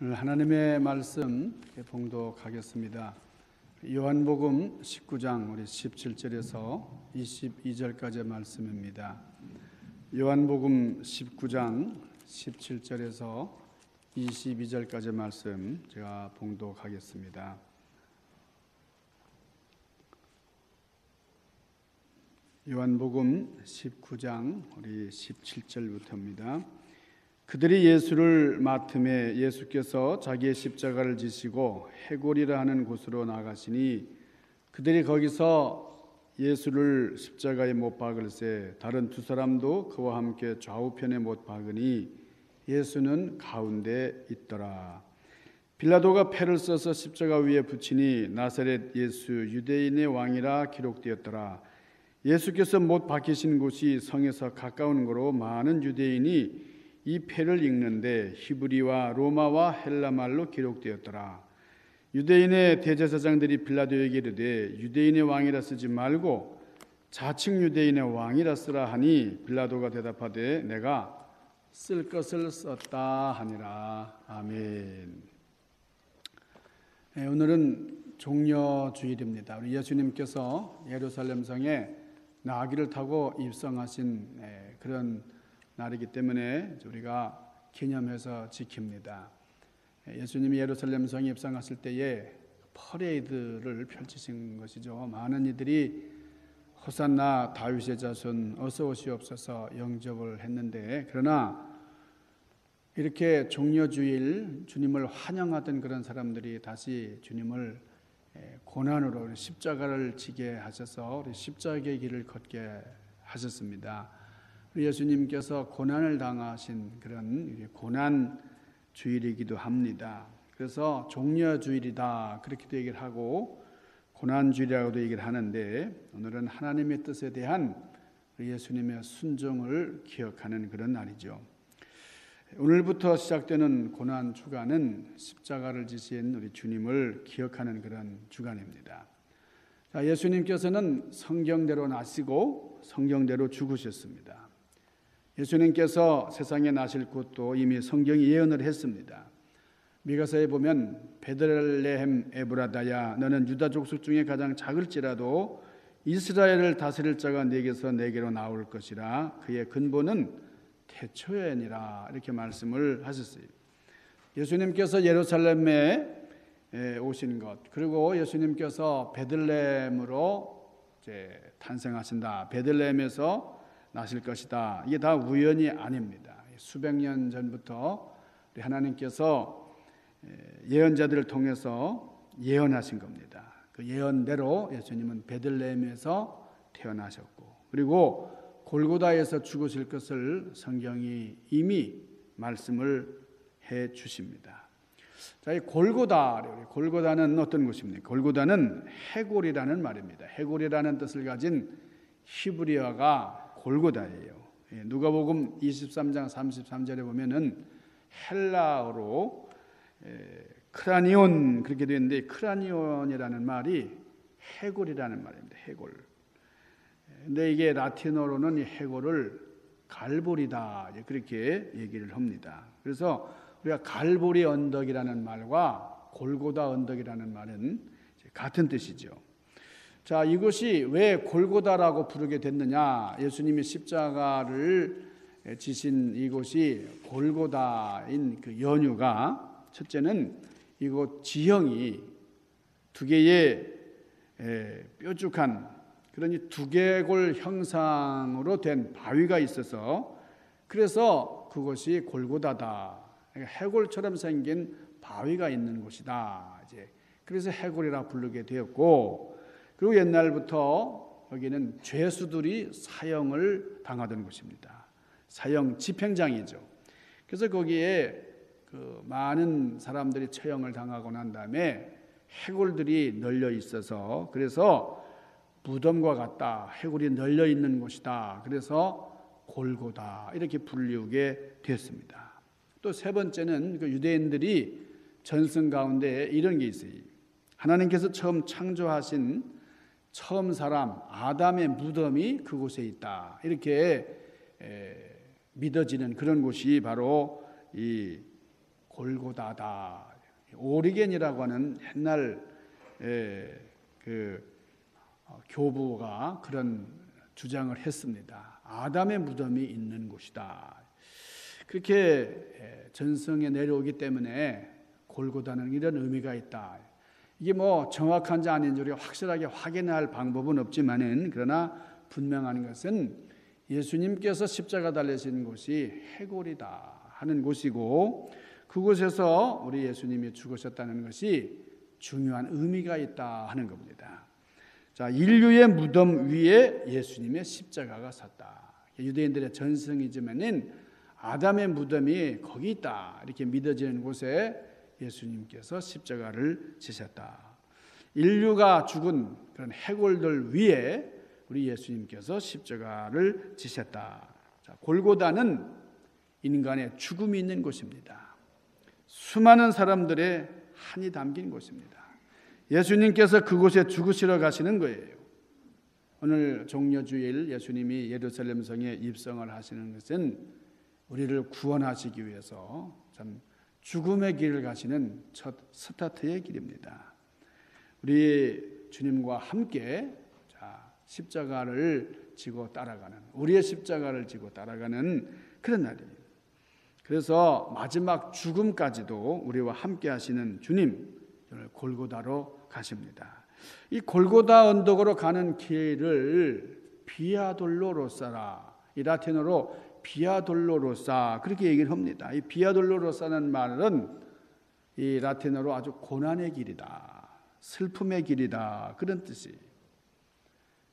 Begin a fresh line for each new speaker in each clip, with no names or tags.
오늘 하나님의 말씀 봉독하겠습니다. 요한복음 19장 우리 17절에서 22절까지의 말씀입니다. 요한복음 19장 17절에서 22절까지의 말씀 제가 봉독하겠습니다. 요한복음 19장 우리 17절부터입니다. 그들이 예수를 맡음에 예수께서 자기의 십자가를 지시고 해골이라 하는 곳으로 나가시니 그들이 거기서 예수를 십자가에 못 박을새 다른 두 사람도 그와 함께 좌우편에 못 박으니 예수는 가운데 있더라. 빌라도가 패를 써서 십자가 위에 붙이니 나사렛 예수 유대인의 왕이라 기록되었더라. 예수께서 못 박히신 곳이 성에서 가까운 거로 많은 유대인이 이 패를 읽는데 히브리와 로마와 헬라말로 기록되었더라. 유대인의 대제사장들이 빌라도에게 이르되 유대인의 왕이라 쓰지 말고 자칭 유대인의 왕이라 쓰라 하니 빌라도가 대답하되 내가 쓸 것을 썼다 하니라. 아멘. 오늘은 종려주일입니다. 우리 예수님께서 예루살렘 성에 나귀를 타고 입성하신 그런 날이기 때문에 우리가 기념해서 지킵니다. 예수님이 예루살렘 성에 입성하실 때에 퍼레이드를 펼치신 것이죠. 많은 이들이 호산나 다윗의 자손 어서 오시옵소서 영접을 했는데, 그러나 이렇게 종려주일 주님을 환영하던 그런 사람들이 다시 주님을 고난으로 십자가를 지게 하셔서 우리 십자가의 길을 걷게 하셨습니다. 예수님께서 고난을 당하신 그런 고난 주일이기도 합니다. 그래서 종려주일이다 그렇게도 얘기를 하고 고난 주일이라고도 얘기를 하는데, 오늘은 하나님의 뜻에 대한 예수님의 순종을 기억하는 그런 날이죠. 오늘부터 시작되는 고난 주간은 십자가를 지신 우리 주님을 기억하는 그런 주간입니다. 예수님께서는 성경대로 나시고 성경대로 죽으셨습니다. 예수님께서 세상에 나실 곳도 이미 성경이 예언을 했습니다. 미가서에 보면 베들레헴 에브라다야 너는 유다 족속 중에 가장 작을지라도 이스라엘을 다스릴 자가 네게서 네게로 나올 것이라 그의 근본은 태초에니라 이렇게 말씀을 하셨어요. 예수님께서 예루살렘에 오신 것, 그리고 예수님께서 베들레헴으로 이제 탄생하신다, 베들레헴에서 나실 것이다, 이게 다 우연이 아닙니다. 수백 년 전부터 우리 하나님께서 예언자들을 통해서 예언하신 겁니다. 그 예언대로 예수님은 베들레헴에서 태어나셨고, 그리고 골고다에서 죽으실 것을 성경이 이미 말씀을 해 주십니다. 자, 이 골고다는 어떤 곳입니까? 골고다는 해골이라는 말입니다. 해골이라는 뜻을 가진 히브리어가 골고다예요. 누가복음 23장 33절에 보면은 헬라어로 크라니온 그렇게 되어 있는데, 크라니온이라는 말이 해골이라는 말입니다. 해골. 근데 이게 라틴어로는 이 해골을 갈보리다 그렇게 얘기를 합니다. 그래서 우리가 갈보리 언덕이라는 말과 골고다 언덕이라는 말은 같은 뜻이죠. 자, 이것이 왜 골고다라고 부르게 됐느냐? 예수님이 십자가를 지신 이곳이 골고다인 그 연유가, 첫째는 이곳 지형이 두 개의 뾰족한 그런 두개골 형상으로 된 바위가 있어서, 그래서 그것이 골고다다. 해골처럼 생긴 바위가 있는 곳이다. 그래서 해골이라 부르게 되었고, 그리고 옛날부터 여기는 죄수들이 사형을 당하던 곳입니다. 사형 집행장이죠. 그래서 거기에 그 많은 사람들이 처형을 당하고 난 다음에 해골들이 널려 있어서, 그래서 무덤과 같다, 해골이 널려 있는 곳이다, 그래서 골고다 이렇게 불리우게 됐습니다. 또 세 번째는 그 유대인들이 전승 가운데 이런 게 있어요. 하나님께서 처음 창조하신 처음 사람 아담의 무덤이 그곳에 있다, 이렇게 믿어지는 그런 곳이 바로 이 골고다다. 오리겐이라고 하는 옛날 교부가 그런 주장을 했습니다. 아담의 무덤이 있는 곳이다. 그렇게 전성에 내려오기 때문에 골고다는 이런 의미가 있다. 이게 뭐 정확한지 아닌지 우리가 확실하게 확인할 방법은 없지만은 그러나 분명한 것은 예수님께서 십자가 달리신 곳이 해골이다 하는 곳이고 그곳에서 우리 예수님이 죽으셨다는 것이 중요한 의미가 있다 하는 겁니다. 자, 인류의 무덤 위에 예수님의 십자가가 섰다. 유대인들의 전승이지만은 아담의 무덤이 거기 있다 이렇게 믿어지는 곳에 예수님께서 십자가를 지셨다. 인류가 죽은 그런 해골들 위에 우리 예수님께서 십자가를 지셨다. 자, 골고다는 인간의 죽음이 있는 곳입니다. 수많은 사람들의 한이 담긴 곳입니다. 예수님께서 그곳에 죽으시러 가시는 거예요. 오늘 종려주일 예수님이 예루살렘 성에 입성을 하시는 것은 우리를 구원하시기 위해서 참 죽음의 길을 가시는 첫 스타트의 길입니다. 우리 주님과 함께 십자가를 지고 따라가는, 우리의 십자가를 지고 따라가는 그런 날입니다. 그래서 마지막 죽음까지도 우리와 함께 하시는 주님, 오늘 골고다로 가십니다. 이 골고다 언덕으로 가는 길을 비아 돌로로사라, 이 라틴어로 비아 돌로로사 그렇게 얘기를 합니다. 이 비아 돌로로사는 말은 이 라틴어로 아주 고난의 길이다, 슬픔의 길이다 그런 뜻이.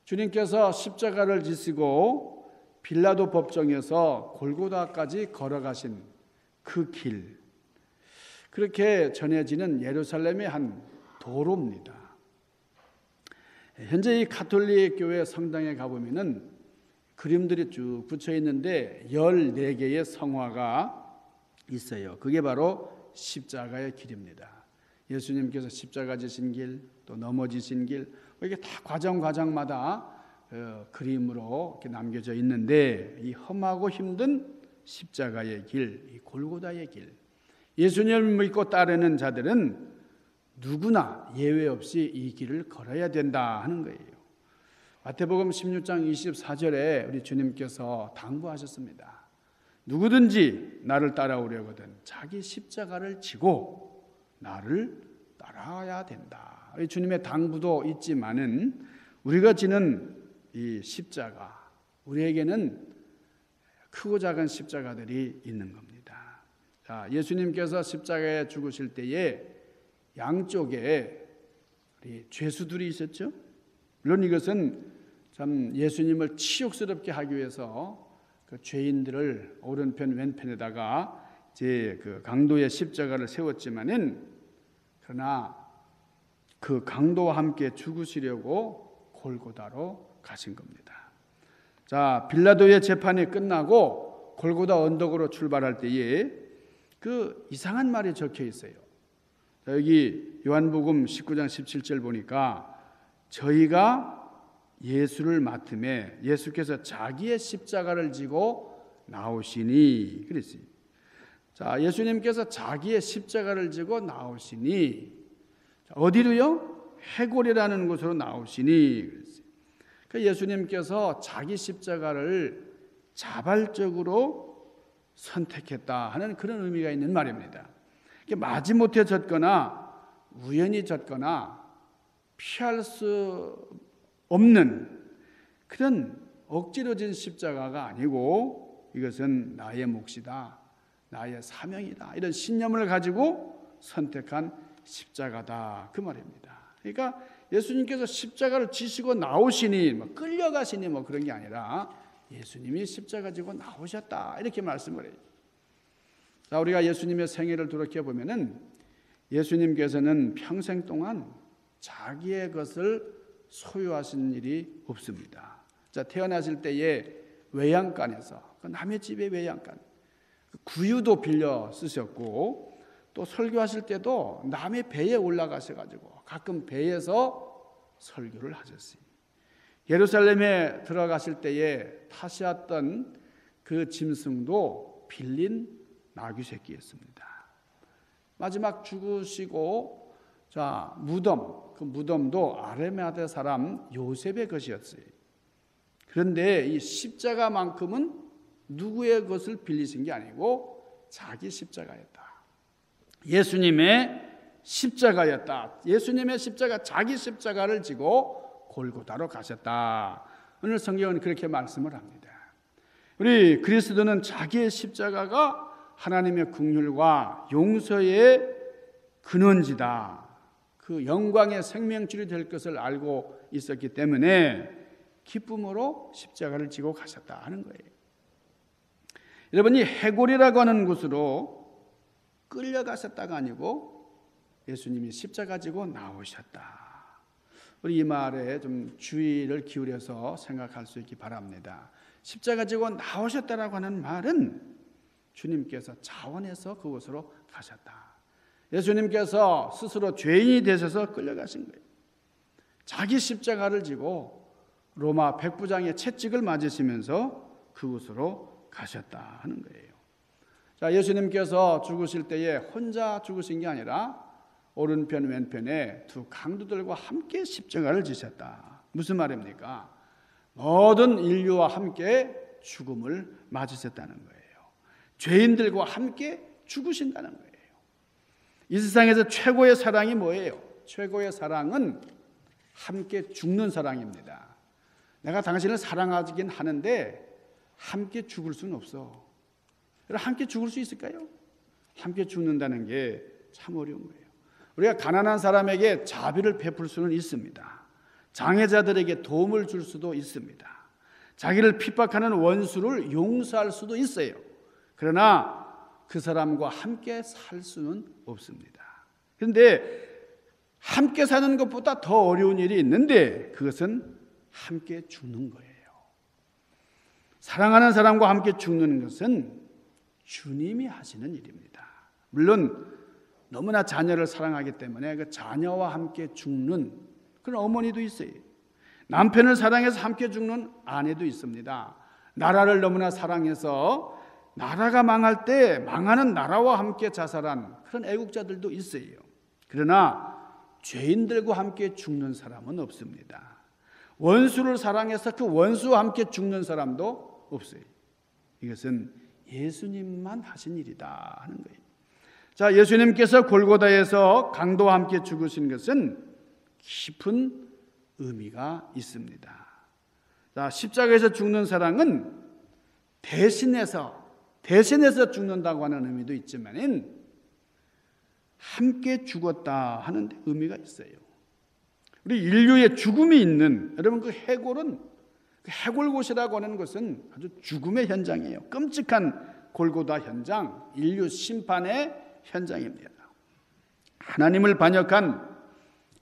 주님께서 십자가를 지시고 빌라도 법정에서 골고다까지 걸어가신 그 길, 그렇게 전해지는 예루살렘의 한 도로입니다. 현재 이 가톨릭 교회 성당에 가보면은 그림들이 쭉 붙여 있는데 14개의 성화가 있어요. 그게 바로 십자가의 길입니다. 예수님께서 십자가 지신 길, 또 넘어지신 길, 이게 다 과정마다 그림으로 이렇게 남겨져 있는데 이 험하고 힘든 십자가의 길, 이 골고다의 길, 예수님을 믿고 따르는 자들은 누구나 예외 없이 이 길을 걸어야 된다 하는 거예요. 마태복음 16장 24절에 우리 주님께서 당부하셨습니다. 누구든지 나를 따라오려거든 자기 십자가를 지고 나를 따라야 된다. 주님의 당부도 있지만은 우리가 지는 이 십자가, 우리에게는 크고 작은 십자가들이 있는 겁니다. 자, 예수님께서 십자가에 죽으실 때에 양쪽에 죄수들이 있었죠. 물론 이것은 참 예수님을 치욕스럽게 하기 위해서 그 죄인들을 오른편 왼편에다가 이제 그 강도의 십자가를 세웠지만은 그러나 그 강도와 함께 죽으시려고 골고다로 가신 겁니다. 자, 빌라도의 재판이 끝나고 골고다 언덕으로 출발할 때에 그 이상한 말이 적혀 있어요. 자, 여기 요한복음 19장 17절 보니까 저희가 예수를 맡음에 예수께서 자기의 십자가를 지고 나오시니 그랬어요. 자, 예수님께서 자기의 십자가를 지고 나오시니 어디로요? 해골이라는 곳으로 나오시니 그랬어요. 그러니까 예수님께서 자기 십자가를 자발적으로 선택했다 하는 그런 의미가 있는 말입니다. 마지못해 졌거나 우연히 졌거나 피할 수 없는 그런 억지로 진 십자가가 아니고 이것은 나의 몫이다, 나의 사명이다 이런 신념을 가지고 선택한 십자가다 그 말입니다. 그러니까 예수님께서 십자가를 지시고 나오시니 끌려가시니 그런 게 아니라 예수님이 십자가 지고 나오셨다 이렇게 말씀을 해요. 자, 우리가 예수님의 생애를 돌이켜보면은 예수님께서는 평생 동안 자기의 것을 소유하신 일이 없습니다. 자, 태어나실 때에 외양간에서 남의 집의 외양간 구유도 빌려 쓰셨고 또 설교하실 때도 남의 배에 올라가셔가지고 가끔 배에서 설교를 하셨어요. 예루살렘에 들어가실 때에 타시았던 그 짐승도 빌린 나귀 새끼였습니다. 마지막 죽으시고 자 무덤, 그 무덤도 아르마tea 사람 요셉의 것이었어요. 그런데 이 십자가만큼은 누구의 것을 빌리신 게 아니고 자기 십자가였다. 예수님의 십자가였다. 예수님의 십자가, 자기 십자가를 지고 골고다로 가셨다. 오늘 성경은 그렇게 말씀을 합니다. 우리 그리스도는 자기의 십자가가 하나님의 긍휼과 용서의 근원지다. 그 영광의 생명줄이 될 것을 알고 있었기 때문에 기쁨으로 십자가를 지고 가셨다 하는 거예요. 여러분, 이 해골이라고 하는 곳으로 끌려가셨다가 아니고 예수님이 십자가 지고 나오셨다. 우리 이 말에 좀 주의를 기울여서 생각할 수 있기 바랍니다. 십자가 지고 나오셨다라고 하는 말은 주님께서 자원해서 그곳으로 가셨다. 예수님께서 스스로 죄인이 되셔서 끌려가신 거예요. 자기 십자가를 지고 로마 백부장의 채찍을 맞으시면서 그곳으로 가셨다 하는 거예요. 자, 예수님께서 죽으실 때에 혼자 죽으신 게 아니라 오른편 왼편에 두 강도들과 함께 십자가를 지셨다. 무슨 말입니까? 모든 인류와 함께 죽음을 맞으셨다는 거예요. 죄인들과 함께 죽으신다는 거예요. 이 세상에서 최고의 사랑이 뭐예요? 최고의 사랑은 함께 죽는 사랑입니다. 내가 당신을 사랑하긴 하는데 함께 죽을 수는 없어. 함께 죽을 수 있을까요? 함께 죽는다는 게 참 어려운 거예요. 우리가 가난한 사람에게 자비를 베풀 수는 있습니다. 장애자들에게 도움을 줄 수도 있습니다. 자기를 핍박하는 원수를 용서할 수도 있어요. 그러나 그 사람과 함께 살 수는 없습니다. 그런데 함께 사는 것보다 더 어려운 일이 있는데 그것은 함께 죽는 거예요. 사랑하는 사람과 함께 죽는 것은 주님이 하시는 일입니다. 물론 너무나 자녀를 사랑하기 때문에 그 자녀와 함께 죽는 그런 어머니도 있어요. 남편을 사랑해서 함께 죽는 아내도 있습니다. 나라를 너무나 사랑해서 나라가 망할 때 망하는 나라와 함께 자살한 그런 애국자들도 있어요. 그러나 죄인들과 함께 죽는 사람은 없습니다. 원수를 사랑해서 그 원수와 함께 죽는 사람도 없어요. 이것은 예수님만 하신 일이다 하는 거예요. 자, 예수님께서 골고다에서 강도와 함께 죽으신 것은 깊은 의미가 있습니다. 자, 십자가에서 죽는 사랑은 대신해서 죽는다고 하는 의미도 있지만 함께 죽었다 하는 의미가 있어요. 우리 인류의 죽음이 있는, 여러분 그 해골은, 그 해골곳이라고 하는 것은 아주 죽음의 현장이에요. 끔찍한 골고다 현장, 인류 심판의 현장입니다. 하나님을 반역한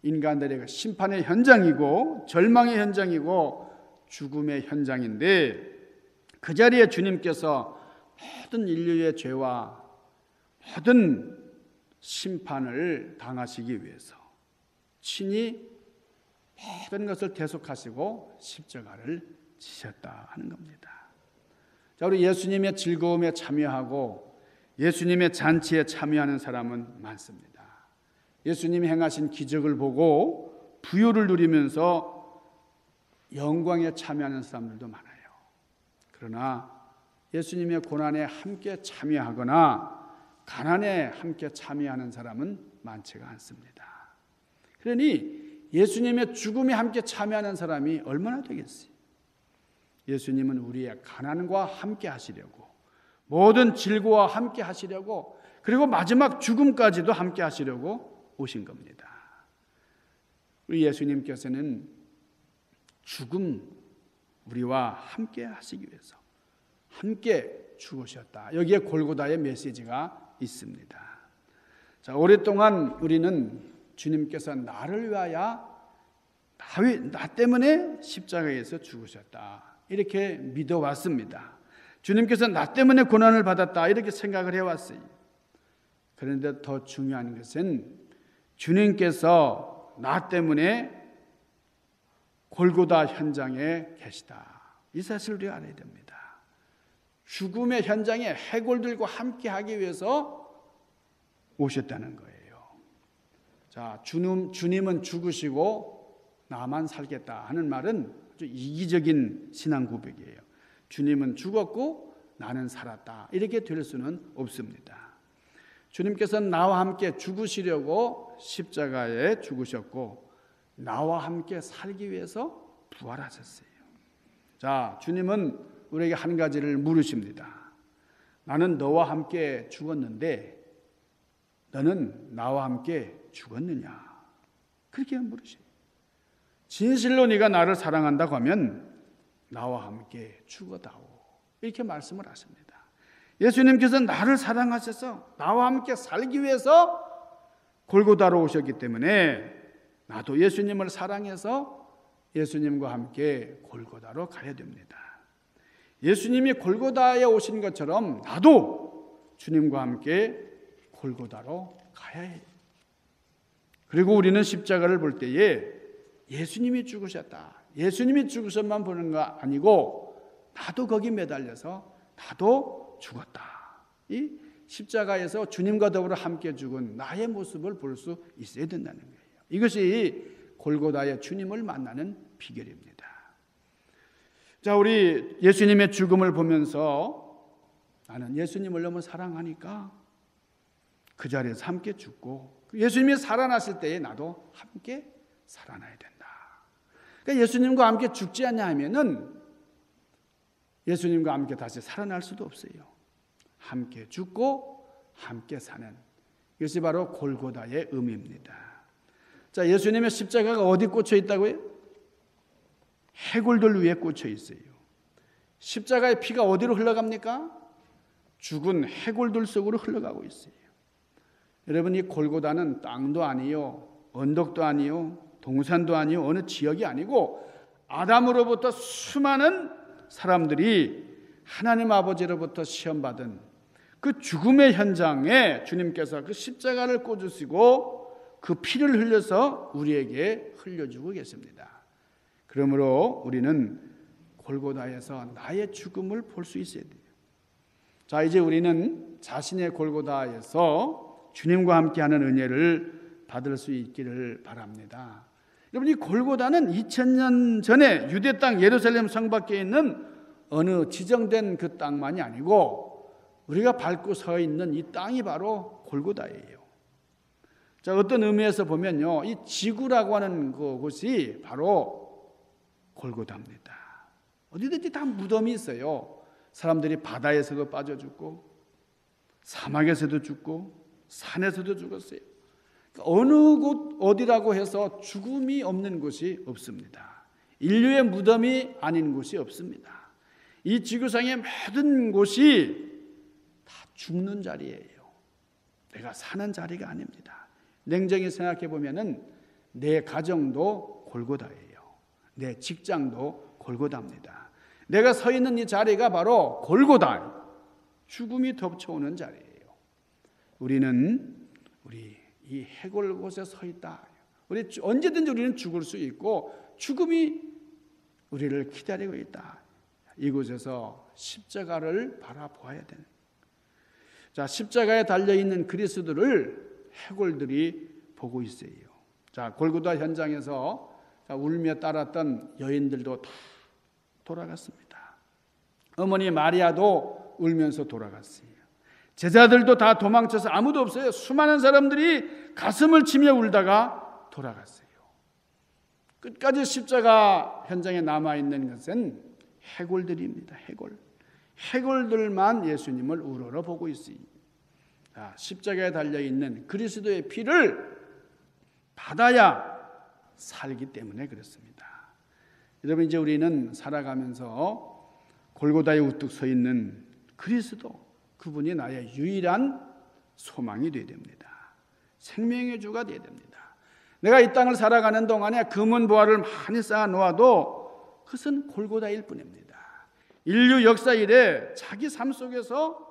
인간들의 심판의 현장이고 절망의 현장이고 죽음의 현장인데 그 자리에 주님께서 모든 인류의 죄와 모든 심판을 당하시기 위해서 친히 모든 것을 대속하시고 십자가를 지셨다 하는 겁니다. 자, 우리 예수님의 즐거움에 참여하고 예수님의 잔치에 참여하는 사람은 많습니다. 예수님이 행하신 기적을 보고 부요를 누리면서 영광에 참여하는 사람들도 많아요. 그러나 예수님의 고난에 함께 참여하거나 가난에 함께 참여하는 사람은 많지가 않습니다. 그러니 예수님의 죽음에 함께 참여하는 사람이 얼마나 되겠어요? 예수님은 우리의 가난과 함께 하시려고, 모든 질고와 함께 하시려고, 그리고 마지막 죽음까지도 함께 하시려고 오신 겁니다. 우리 예수님께서는 죽음 우리와 함께 하시기 위해서 함께 죽으셨다. 여기에 골고다의 메시지가 있습니다. 자, 오랫동안 우리는 주님께서 나를 위하여 나 때문에 십자가에서 죽으셨다 이렇게 믿어왔습니다. 주님께서 나 때문에 고난을 받았다 이렇게 생각을 해왔어요. 그런데 더 중요한 것은 주님께서 나 때문에 골고다 현장에 계시다. 이 사실을 우리가 알아야 됩니다. 죽음의 현장에 해골들과 함께 하기 위해서 오셨다는 거예요. 자, 주님은 죽으시고 나만 살겠다 하는 말은 아주 이기적인 신앙 고백이에요. 주님은 죽었고 나는 살았다, 이렇게 될 수는 없습니다. 주님께서는 나와 함께 죽으시려고 십자가에 죽으셨고 나와 함께 살기 위해서 부활하셨어요. 자, 주님은 우리에게 한 가지를 물으십니다. 나는 너와 함께 죽었는데 너는 나와 함께 죽었느냐? 그렇게 물으셔요. 진실로 네가 나를 사랑한다고 하면 나와 함께 죽어다오, 이렇게 말씀을 하십니다. 예수님께서 나를 사랑하셔서 나와 함께 살기 위해서 골고다로 오셨기 때문에 나도 예수님을 사랑해서 예수님과 함께 골고다로 가야 됩니다. 예수님이 골고다에 오신 것처럼 나도 주님과 함께 골고다로 가야 해요. 그리고 우리는 십자가를 볼 때에 예수님이 죽으셨다, 예수님이 죽으셨만 보는 거 아니고 나도 거기 매달려서 나도 죽었다, 이 십자가에서 주님과 더불어 함께 죽은 나의 모습을 볼 수 있어야 된다는 거예요. 이것이 골고다의 주님을 만나는 비결입니다. 자, 우리 예수님의 죽음을 보면서 나는 예수님을 너무 사랑하니까 그 자리에서 함께 죽고 예수님이 살아나실 때에 나도 함께 살아나야 된다. 그러니까 예수님과 함께 죽지 않냐 하면은 예수님과 함께 다시 살아날 수도 없어요. 함께 죽고 함께 사는, 이것이 바로 골고다의 의미입니다. 자, 예수님의 십자가가 어디 꽂혀 있다고요? 해골들 위에 꽂혀 있어요. 십자가의 피가 어디로 흘러갑니까? 죽은 해골들 속으로 흘러가고 있어요. 여러분, 이 골고다는 땅도 아니요, 언덕도 아니요, 동산도 아니요, 어느 지역이 아니고 아담으로부터 수많은 사람들이 하나님 아버지로부터 시험받은 그 죽음의 현장에 주님께서 그 십자가를 꽂으시고 그 피를 흘려서 우리에게 흘려주고 계십니다. 그러므로 우리는 골고다에서 나의 죽음을 볼 수 있어야 돼요. 자, 이제 우리는 자신의 골고다에서 주님과 함께하는 은혜를 받을 수 있기를 바랍니다. 여러분, 이 골고다는 2000년 전에 유대 땅 예루살렘 성 밖에 있는 어느 지정된 그 땅만이 아니고 우리가 밟고 서 있는 이 땅이 바로 골고다예요. 자, 어떤 의미에서 보면요, 이 지구라고 하는 곳이 바로 골고다입니다. 어디든지 다 무덤이 있어요. 사람들이 바다에서도 빠져 죽고 사막에서도 죽고 산에서도 죽었어요. 어느 곳 어디라고 해서 죽음이 없는 곳이 없습니다. 인류의 무덤이 아닌 곳이 없습니다. 이 지구상의 모든 곳이 다 죽는 자리예요. 내가 사는 자리가 아닙니다. 냉정히 생각해 보면은 내 가정도 골고다예요. 내 직장도 골고다입니다. 내가 서 있는 이 자리가 바로 골고다, 죽음이 덮쳐오는 자리예요. 우리는 이 해골 곳에 서 있다. 우리 언제든지 우리는 죽을 수 있고 죽음이 우리를 기다리고 있다. 이곳에서 십자가를 바라보아야 되는. 자, 십자가에 달려 있는 그리스도를 해골들이 보고 있어요. 자, 골고다 현장에서 울며 따랐던 여인들도 다 돌아갔습니다. 어머니 마리아도 울면서 돌아갔어요. 제자들도 다 도망쳐서 아무도 없어요. 수많은 사람들이 가슴을 치며 울다가 돌아갔어요. 끝까지 십자가 현장에 남아있는 것은 해골들입니다. 해골들만 예수님을 우러러 보고 있어요. 자, 십자가에 달려있는 그리스도의 피를 받아야 살기 때문에 그렇습니다. 여러분, 이제 우리는 살아가면서 골고다에 우뚝 서 있는 그리스도, 그분이 나의 유일한 소망이 되어야 됩니다. 생명의 주가 되어야 됩니다. 내가 이 땅을 살아가는 동안에 금은보화를 많이 쌓아 놓아도 그것은 골고다일 뿐입니다. 인류 역사 이래 자기 삶 속에서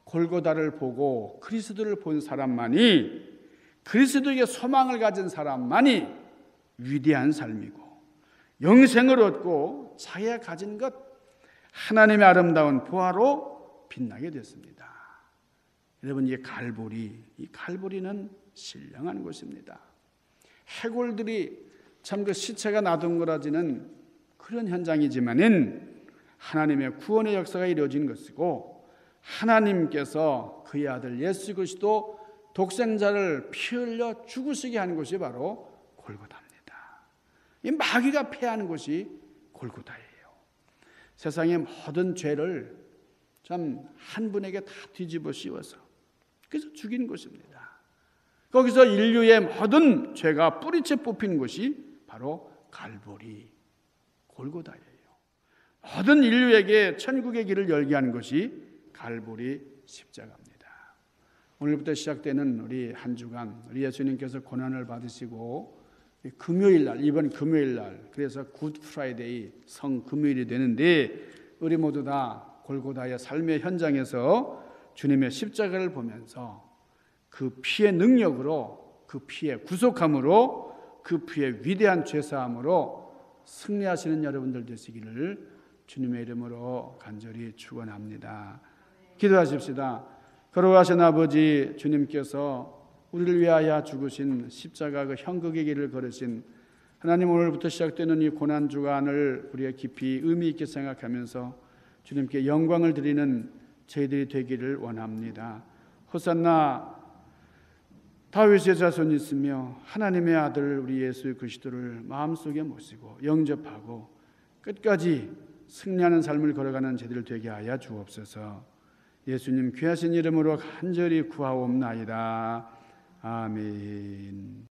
골고다를 보고 그리스도를 본 사람만이, 그리스도에게 소망을 가진 사람만이 위대한 삶이고 영생을 얻고 자기가 가진 것, 하나님의 아름다운 보화로 빛나게 됐습니다. 여러분, 이 갈보리는 신령한 곳입니다. 해골들이 참 그 시체가 나동거라지는 그런 현장이지만은 하나님의 구원의 역사가 이루어진 것이고, 하나님께서 그의 아들 예수 그리스도 독생자를 피 흘려 죽으시게 한 곳이 바로 골고다입니다. 이 마귀가 패하는 곳이 골고다예요. 세상의 모든 죄를 참 한 분에게 다 뒤집어 씌워서 그래서 죽인 곳입니다. 거기서 인류의 모든 죄가 뿌리째 뽑힌 곳이 바로 갈보리 골고다예요. 모든 인류에게 천국의 길을 열게 하는 것이 갈보리 십자가입니다. 오늘부터 시작되는 우리 한 주간 우리 예수님께서 고난을 받으시고 이번 금요일 날, 그래서 굿 프라이데이 성 금요일이 되는데, 우리 모두 다 골고다의 삶의 현장에서 주님의 십자가를 보면서 그 피의 능력으로, 그 피의 구속함으로, 그 피의 위대한 죄사함으로 승리하시는 여러분들 되시기를 주님의 이름으로 간절히 축원합니다. 기도하십시다. 거룩하신 아버지, 주님께서 우리를 위하여 죽으신 십자가 그 형극의 길을 걸으신 하나님, 오늘부터 시작되는 이 고난 주간을 우리가 깊이 의미 있게 생각하면서 주님께 영광을 드리는 저희들이 되기를 원합니다. 호산나, 다윗의 자손이 있으며 하나님의 아들 우리 예수 그리스도를 마음속에 모시고 영접하고 끝까지 승리하는 삶을 걸어가는 저희들 되게 하여 주옵소서. 예수님 귀하신 이름으로 간절히 구하옵나이다. 아멘.